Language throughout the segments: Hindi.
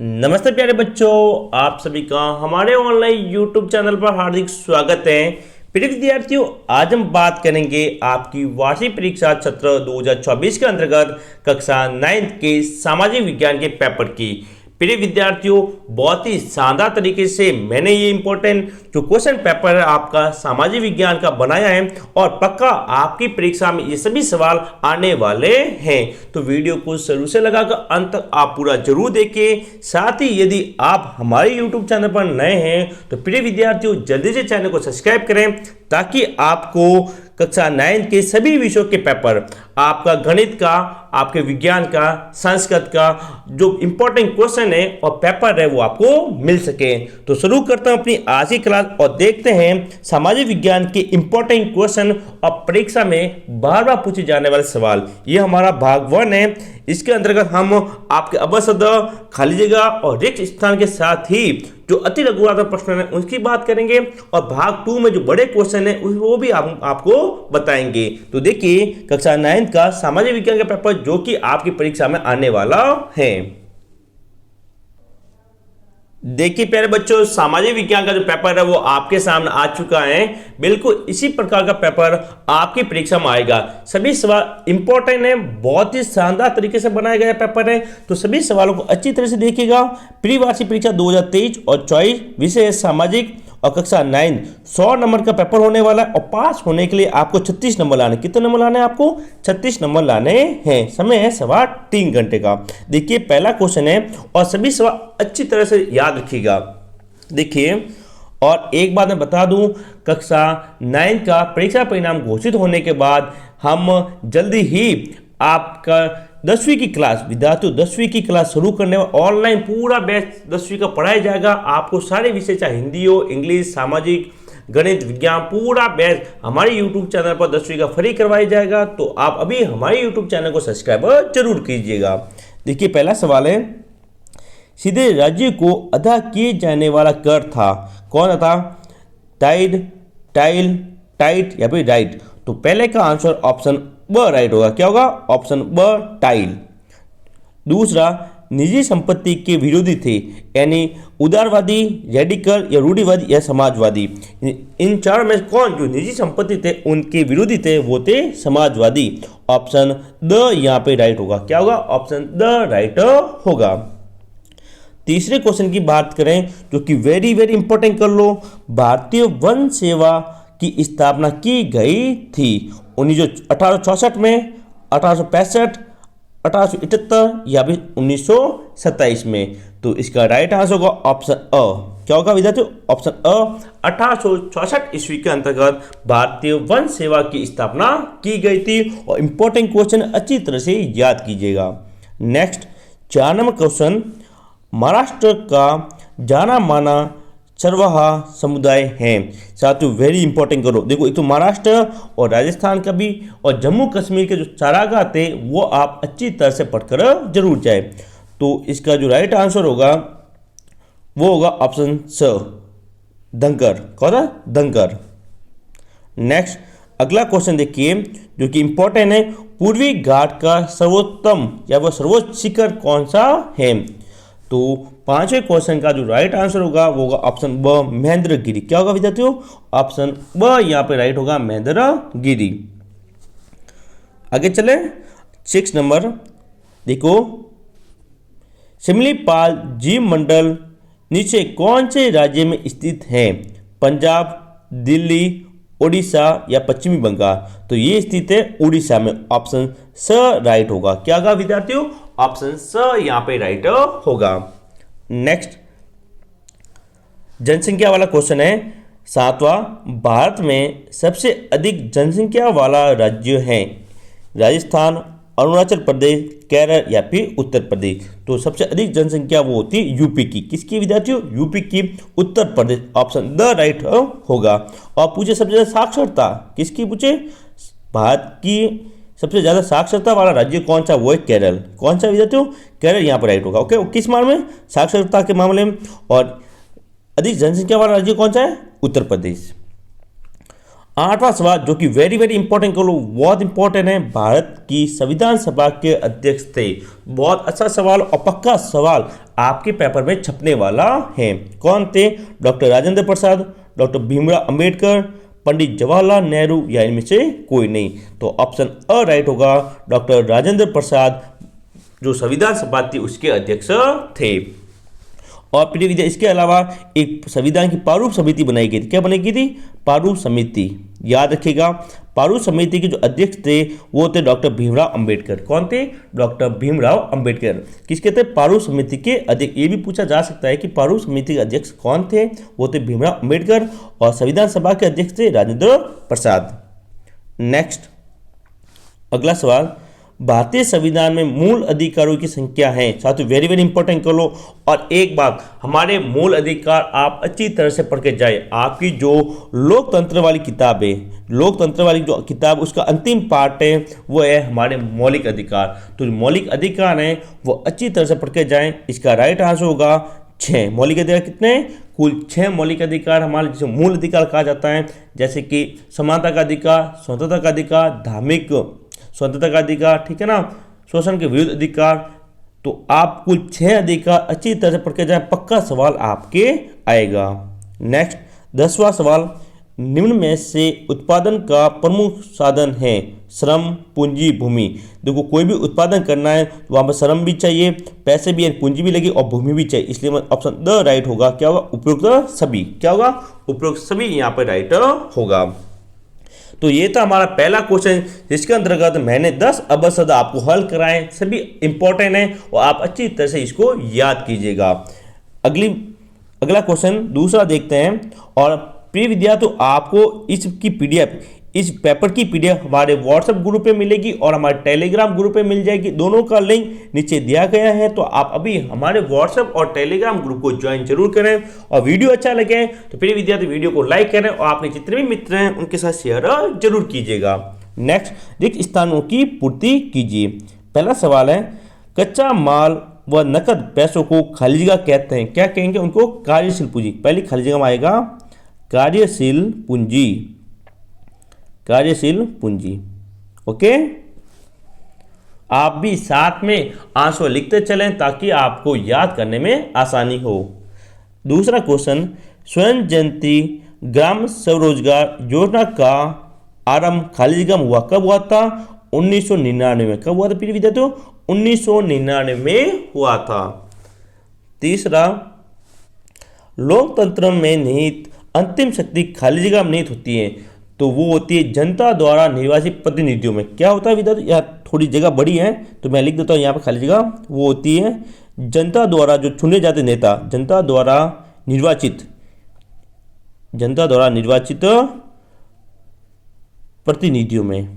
नमस्ते प्यारे बच्चों, आप सभी का हमारे ऑनलाइन यूट्यूब चैनल पर हार्दिक स्वागत है। प्रिय विद्यार्थियों, आज हम बात करेंगे आपकी वार्षिक परीक्षा सत्र 2024 के अंतर्गत कक्षा 9 के सामाजिक विज्ञान के पेपर की। प्रिय विद्यार्थियों, बहुत ही शानदार तरीके से मैंने ये इंपॉर्टेंट जो क्वेश्चन पेपर है आपका सामाजिक विज्ञान का बनाया है और पक्का आपकी परीक्षा में ये सभी सवाल आने वाले हैं। तो वीडियो को शुरू से लगाकर अंत तक आप पूरा जरूर देखिए। साथ ही यदि आप हमारे यूट्यूब चैनल पर नए हैं तो प्रिय विद्यार्थियों जल्दी से चैनल को सब्सक्राइब करें ताकि आपको कक्षा 9 के सभी विषयों के पेपर, आपका गणित का, आपके विज्ञान का, संस्कृत का जो इंपॉर्टेंट क्वेश्चन है और पेपर है वो आपको मिल सके। तो शुरू करता हूं अपनी आज की क्लास और देखते हैं सामाजिक विज्ञान के इंपॉर्टेंट क्वेश्चन और परीक्षा में बार बार पूछे जाने वाले सवाल। ये हमारा भाग 1 है। इसके अंतर्गत हम आपके अवशब्द, खाली जगह और रिक्त स्थान के साथ ही जो अति लघुवात्मक प्रश्न है उनकी बात करेंगे और भाग 2 में जो बड़े क्वेश्चन है वो भी आपको बताएंगे। तो देखिए कक्षा 9 का सामाजिक विज्ञान का पेपर जो कि आपकी परीक्षा में आने वाला है। देखिए प्यारे बच्चों, सामाजिक विज्ञान का जो पेपर है वो आपके सामने आ चुका है। बिल्कुल इसी प्रकार का पेपर आपकी परीक्षा में आएगा। सभी सवाल इंपॉर्टेंट है, बहुत ही शानदार तरीके से बनाया गया पेपर है। तो सभी सवालों को अच्छी तरह से देखिएगा। प्री वार्षिक परीक्षा 2023 और 24 विषय है सामाजिक और कक्षा 9 100 नंबर का पेपर होने वाला है और पास होने के लिए आपको 36 नंबर लाने। कितने नंबर लाने हैं आपको? 36 नंबर लाने हैं। समय है 3.25 घंटे का। देखिए पहला क्वेश्चन है और सभी सवाल अच्छी तरह से याद रखिएगा। देखिए, और एक बात मैं बता दूं, कक्षा 9 का परीक्षा परिणाम घोषित होने के बाद हम जल्दी ही आपका 10वीं की क्लास, विद्यार्थियों 10वीं की क्लास शुरू करने में ऑनलाइन पूरा बैच 10वीं का पढ़ाया जाएगा। आपको सारे विषय चाहे हिंदी हो, इंग्लिश, सामाजिक, गणित, विज्ञान, पूरा बैच हमारे यूट्यूब चैनल पर 10वीं का फ्री करवाया जाएगा। तो आप अभी हमारे यूट्यूब चैनल को सब्सक्राइब जरूर कीजिएगा। देखिए पहला सवाल है, सीधे राज्य को अदा किए जाने वाला कर था, कौन था? टाइड, टाइल, टाइट या फिर राइट? तो पहले का आंसर ऑप्शन ब राइट होगा। क्या होगा? ऑप्शन ब टाइल। दूसरा, निजी संपत्ति के विरोधी थे, यानी उदारवादी, रेडिकल या रूढ़िवादी या समाजवादी। इन चार में कौन जो निजी संपत्ति थे उनके विरोधी थे वो थे समाजवादी। ऑप्शन द यहाँ पे राइट होगा। क्या होगा? ऑप्शन द राइट होगा। तीसरे क्वेश्चन की बात करें जो कि वेरी वेरी इंपॉर्टेंट कर लो। भारतीय वन सेवा की स्थापना की गई थी 1864 में, 1865, 1878 या फिर 1927 में। तो इसका राइट आंसर होगा ऑप्शन अ। क्या होगा विद्यार्थियों? ऑप्शन अ। 1864 ईस्वी के अंतर्गत भारतीय वन सेवा की स्थापना की गई थी और इंपॉर्टेंट क्वेश्चन अच्छी तरह से याद कीजिएगा। नेक्स्ट 4 नंबर क्वेश्चन, महाराष्ट्र का जाना माना चरवाहा समुदाय है। साथियों वेरी इंपॉर्टेंट करो। देखो एक तो महाराष्ट्र और राजस्थान का भी और जम्मू कश्मीर के जो चारागाह थे वो आप अच्छी तरह से पढ़कर जरूर जाए। तो इसका जो राइट आंसर होगा वो होगा ऑप्शन स, धनकर। कौन सा? धनकर। नेक्स्ट अगला क्वेश्चन देखिए जो कि इंपॉर्टेंट है, पूर्वी घाट का सर्वोत्तम या वह सर्वोच्च शिखर कौन सा है? तो 5वें क्वेश्चन का जो राइट आंसर होगा वो होगा ऑप्शन ब, महेंद्रगिरी। क्या होगा विद्यार्थियों? ऑप्शन ब यहाँ पे राइट होगा, महेंद्रगिरी। आगे चले 6 नंबर। देखो, सिमलीपाल जीव मंडल नीचे कौन से राज्य में स्थित है? पंजाब, दिल्ली, उड़ीसा या पश्चिमी बंगाल? तो ये स्थित है उड़ीसा में। ऑप्शन स राइट होगा। क्या होगा विद्यार्थियों? ऑप्शन स यहाँ पे राइट होगा। नेक्स्ट जनसंख्या वाला क्वेश्चन है 7वां, भारत में सबसे अधिक जनसंख्या वाला राज्य है? राजस्थान, अरुणाचल प्रदेश, केरल या फिर उत्तर प्रदेश? तो सबसे अधिक जनसंख्या वो होती है यूपी की। किसकी विद्यार्थियों? यूपी की, Uttar Pradesh. Option the right होगा। और पूछे सबसे ज्यादा साक्षरता किसकी? पूछे भारत की सबसे ज्यादा साक्षरता वाला राज्य कौन सा? वो है केरल। कौन सा विद्यार्थियों? केरल यहाँ पर राइट होगा। ओके, किस मामले में? साक्षरता के मामले में। और अधिक जनसंख्या वाला राज्य कौन सा है? उत्तर प्रदेश। 8वां सवाल जो कि वेरी वेरी इंपॉर्टेंट करो, बहुत इंपॉर्टेंट है, भारत की संविधान सभा के अध्यक्ष थे। बहुत अच्छा सवाल और पक्का सवाल आपके पेपर में छपने वाला है। कौन थे? डॉक्टर राजेंद्र प्रसाद, डॉक्टर भीमराव अंबेडकर, पंडित जवाहरलाल नेहरू या इनमें से कोई नहीं। तो ऑप्शन अ राइट होगा, डॉक्टर राजेंद्र प्रसाद जो संविधान सभा थी उसके अध्यक्ष थे। और प्रिय विद्यार्थी इसके अलावा एक संविधान की प्रारूप समिति बनाई गई थी। क्या बनाई गई थी? प्रारूप समिति। याद रखिएगा, प्रारूप समिति के जो अध्यक्ष थे वो थे डॉक्टर भीमराव अंबेडकर। कौन थे? डॉक्टर भीमराव अंबेडकर। किसके थे? प्रारूप समिति के अध्यक्ष। ये भी पूछा जा सकता है कि प्रारूप समिति के अध्यक्ष कौन थे? वो थे भीमराव अंबेडकर। और संविधान सभा के अध्यक्ष थे राजेंद्र प्रसाद। नेक्स्ट अगला सवाल, भारतीय संविधान में मूल अधिकारों की संख्या है। साथियों वेरी वेरी इंपॉर्टेंट कर लो। और एक बात, हमारे मूल अधिकार आप अच्छी तरह से पढ़ के जाए। आपकी जो लोकतंत्र वाली किताब है, लोकतंत्र वाली जो किताब उसका अंतिम पार्ट है वो है हमारे मौलिक अधिकार। तो जो मौलिक अधिकार हैं वो अच्छी तरह से पढ़ के जाएं। इसका राइट आंसर होगा 6 मौलिक अधिकार। कितने? कुल 6 मौलिक अधिकार हमारे जिसे मूल अधिकार कहा जाता है, जैसे कि समानता का अधिकार, स्वतंत्रता का अधिकार, धार्मिक स्वतंत्रता का अधिकार, ठीक है ना, शोषण के विरुद्ध अधिकार। तो आप कुल 6 अधिकार अच्छी तरह से पढ़ के जाए, पक्का सवाल आपके आएगा। नेक्स्ट 10वां सवाल, निम्न में से उत्पादन का प्रमुख साधन है श्रम, पूंजी, भूमि। देखो कोई भी उत्पादन करना है तो वहाँ पर श्रम भी चाहिए, पैसे भी, पूंजी भी लगी और भूमि भी चाहिए। इसलिए ऑप्शन द राइट होगा। क्या होगा? उपयुक्त सभी। क्या होगा? उपयुक्त सभी यहाँ पर राइट होगा। तो ये था हमारा पहला क्वेश्चन जिसके अंतर्गत मैंने 10 अबसद आपको हल कराए। सभी इंपॉर्टेंट हैं और आप अच्छी तरह से इसको याद कीजिएगा। अगला क्वेश्चन दूसरा देखते हैं। और प्रिय विद्यार्थियों आपको इसकी पीडीएफ, इस पेपर की पीडीएफ हमारे व्हाट्सएप ग्रुप पे मिलेगी और हमारे टेलीग्राम ग्रुप पे मिल जाएगी। दोनों का लिंक नीचे दिया गया है। तो आप अभी हमारे व्हाट्सएप और टेलीग्राम ग्रुप को ज्वाइन जरूर करें। और वीडियो अच्छा लगे तो प्रिय विद्यार्थी वीडियो को लाइक करें और अपने जितने भी मित्र हैं उनके साथ शेयर जरूर कीजिएगा। नेक्स्ट, रिक्त स्थानों की पूर्ति कीजिए। पहला सवाल है, कच्चा माल व नकद पैसों को खाली जगह कहते हैं। क्या कहेंगे? उनको कार्यशील पूंजी। पहली खाली जगह में आएगा कार्यशील पूंजी। कार्यशील पूंजी। ओके, आप भी साथ में आंसर लिखते चलें ताकि आपको याद करने में आसानी हो। दूसरा क्वेश्चन, स्वयं जयंती ग्राम स्वरोजगार योजना का आरंभ खाली जगह में हुआ। कब हुआ था? 1999 में। कब हुआ था प्रिय विद्यार्थियों? 1999 में हुआ था। तीसरा, लोकतंत्र में निहित अंतिम शक्ति खाली जगह में निहित होती है, तो वो होती है जनता द्वारा निर्वाचित प्रतिनिधियों में। क्या होता है विद्यार्थी? यहाँ थोड़ी जगह बड़ी है तो मैं लिख देता हूँ यहाँ पर खाली जगह। वो होती है जनता द्वारा जो चुने जाते नेता, जनता द्वारा निर्वाचित प्रतिनिधियों में।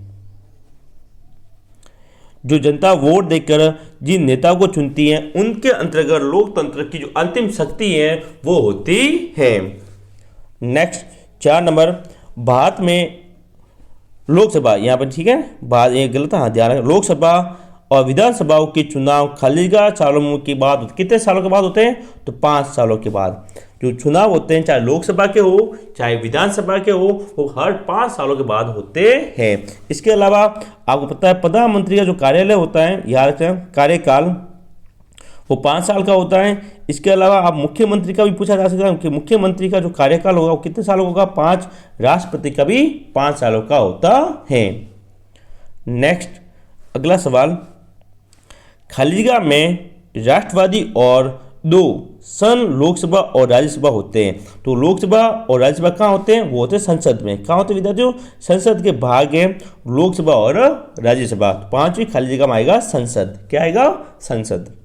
जो जनता वोट देकर जिन नेताओं को चुनती है उनके अंतर्गत लोकतंत्र की जो अंतिम शक्ति है वो होती है। नेक्स्ट 4 नंबर, भारत में लोकसभा, यहाँ पर ठीक है, बात ये गलत है, हाँ ध्यान रखें। लोकसभा और विधानसभाओं के चुनाव खाली जगह सालों के बाद, कितने सालों के बाद होते हैं? तो 5 सालों के बाद जो चुनाव होते हैं, चाहे लोकसभा के हो चाहे विधानसभा के हो, वो हर 5 सालों के बाद होते हैं। इसके अलावा आपको पता है प्रधानमंत्री का जो कार्यालय होता है, याद रखें, कार्यकाल वो 5 साल का होता है। इसके अलावा आप मुख्यमंत्री का भी पूछा जा सकता है कि मुख्यमंत्री का जो कार्यकाल होगा वो कितने सालों का होगा? 5। राष्ट्रपति का भी 5 सालों का होता है। नेक्स्ट अगला सवाल, खाली जगह में राष्ट्रवादी और 2 सन लोकसभा और राज्यसभा होते हैं। तो लोकसभा और राज्यसभा कहाँ होते हैं? वो होते हैं संसद में। कहाँ होते हैं विद्यार्थियों? संसद के भाग है लोकसभा और राज्यसभा। 5वीं खाली जगह में आएगा संसद। क्या आएगा? संसद।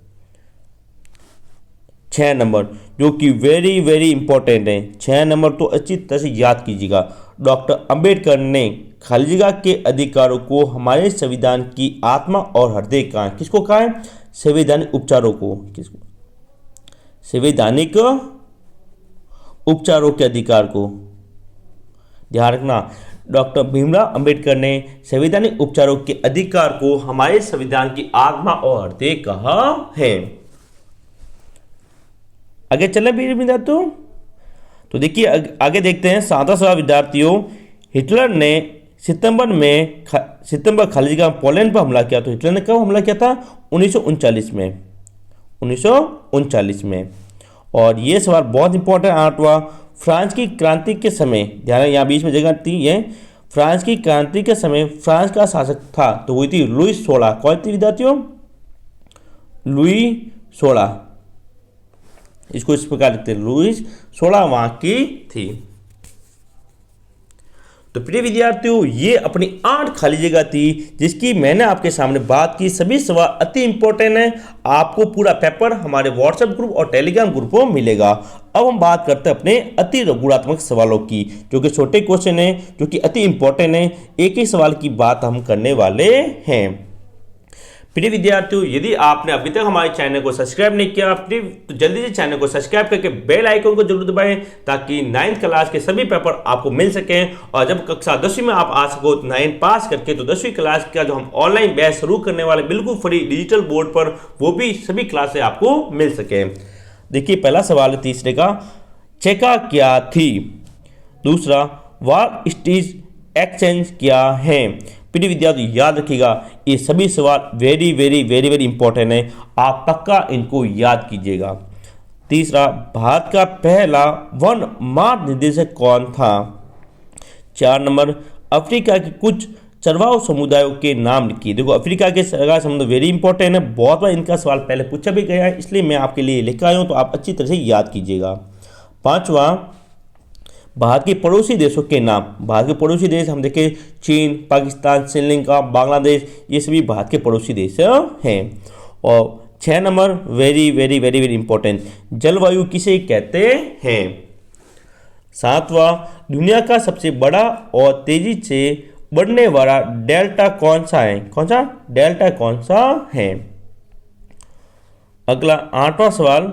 6 नंबर जो कि वेरी वेरी इंपॉर्टेंट है। 6 नंबर तो अच्छी तरह से याद कीजिएगा। डॉक्टर अंबेडकर ने खाली जगह के अधिकारों को हमारे संविधान की आत्मा और हृदय कहा। किसको कहा है? संवैधानिक उपचारों को। किसको? संवैधानिक उपचारों के अधिकार को। ध्यान रखना, डॉक्टर भीमराव अंबेडकर ने संवैधानिक उपचारों के अधिकार को हमारे संविधान की आत्मा और हृदय कहा है। आगे चले विद्यार्थियों, तो देखिए आगे देखते हैं। 7वां सवाल विद्यार्थियों, हिटलर ने सितंबर खाली जगह पोलैंड पर हमला किया। तो हिटलर ने कब हमला किया था? 1939 में, 1939 में। और ये सवाल बहुत इंपॉर्टेंट, 8वां, फ्रांस की क्रांति के समय, ध्यान यहाँ बीच में जगह थी ये, फ्रांस की क्रांति के समय फ्रांस का शासक था तो हुई थी लुई 16। कौन थी विद्यार्थियों? लुई 16। इसको इस प्रकार लिखते हैं, लुई 16 वहां की थी। तो प्रिय विद्यार्थियों, ये अपनी 8 खाली जगह थी जिसकी मैंने आपके सामने बात की। सभी सवाल अति इंपॉर्टेंट है। आपको पूरा पेपर हमारे व्हाट्सएप ग्रुप और टेलीग्राम ग्रुप में मिलेगा। अब हम बात करते हैं अपने अति गुणात्मक सवालों की, जो कि छोटे क्वेश्चन है, जो कि अति इंपॉर्टेंट है। एक ही सवाल की बात हम करने वाले हैं। प्रिय विद्यार्थियों, यदि आपने अभी तक हमारे चैनल को सब्सक्राइब नहीं किया तो जल्दी से चैनल को सब्सक्राइब करके बेल आइकन को जरूर दबाएं, ताकि 9th क्लास के सभी पेपर आपको मिल सकें। और जब कक्षा 10वीं में आप आ सको 9 पास करके, तो 10वीं क्लास का जो हम ऑनलाइन बैच शुरू करने वाले बिल्कुल फ्री डिजिटल बोर्ड पर, वो भी सभी क्लासें आपको मिल सके। देखिए पहला सवाल है तीसरे का, चेका क्या थी? दूसरा, वॉर स्टीज एक्सचेंज क्या है? प्रिय विद्यार्थी याद रखिएगा, ये सभी सवाल very very very very important है, आप पक्का इनको याद कीजिएगा। तीसरा, भारत का पहला वन मार्ग निर्देशक कौन था? 4 नंबर, अफ्रीका के कुछ चरवाहा समुदायों के नाम लिखिए। देखो अफ्रीका के चरवाहा समुदाय वेरी इंपॉर्टेंट है, बहुत बार इनका सवाल पहले पूछा भी गया है, इसलिए मैं आपके लिए लिखा आया हूँ, तो आप अच्छी तरह से याद कीजिएगा। 5वां, भारत के पड़ोसी देशों के नाम। भारत के पड़ोसी देश हम देखें, चीन, पाकिस्तान, श्रीलंका, बांग्लादेश, ये सभी भारत के पड़ोसी देश हैं। और 6 number, very very very very important, जलवायु किसे कहते हैं? 7वां, दुनिया का सबसे बड़ा और तेजी से बढ़ने वाला डेल्टा कौन सा है? कौन सा डेल्टा कौन सा है? अगला 8वां सवाल,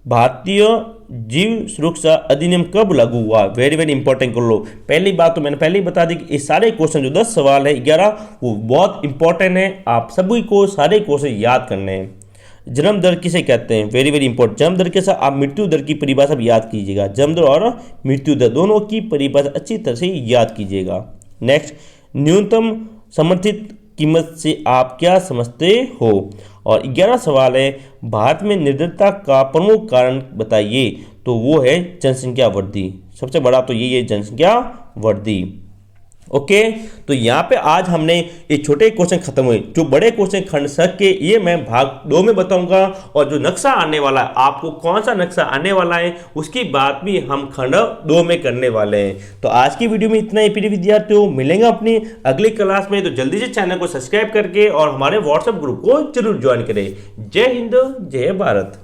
भारतीय जीव सुरक्षा अधिनियम कब लागू हुआ? वेरी वेरी इंपॉर्टेंट कर लो। पहली बात तो मैंने पहले ही बता दी कि ये सारे क्वेश्चन जो 10 सवाल है 11, वो बहुत इंपॉर्टेंट है, आप सभी को सारे क्वेश्चन याद करने हैं। जन्म दर किसे कहते हैं? Very very important. जन्म दर के साथ आप मृत्यु दर की परिभाषा भी याद कीजिएगा। जन्म दर और मृत्यु दर दोनों की परिभाषा अच्छी तरह से याद कीजिएगा। नेक्स्ट, न्यूनतम समर्थित कीमत से आप क्या समझते हो? और 11 सवाल है, भारत में निर्धनता का प्रमुख कारण बताइए। तो वो है जनसंख्या वृद्धि, सबसे बड़ा तो यही है जनसंख्या वृद्धि। ओके, तो यहाँ पे आज हमने ये छोटे क्वेश्चन खत्म हुए। जो बड़े क्वेश्चन खंड सक के ये मैं भाग 2 में बताऊंगा, और जो नक्शा आने वाला है, आपको कौन सा नक्शा आने वाला है उसकी बात भी हम खंड 2 में करने वाले हैं। तो आज की वीडियो में इतना ही प्रिय विद्यार्थियों, मिलेंगे अपनी अगली क्लास में। तो जल्दी से चैनल को सब्सक्राइब करके और हमारे व्हाट्सएप ग्रुप को जरूर ज्वाइन करें। जय हिंद, जय भारत।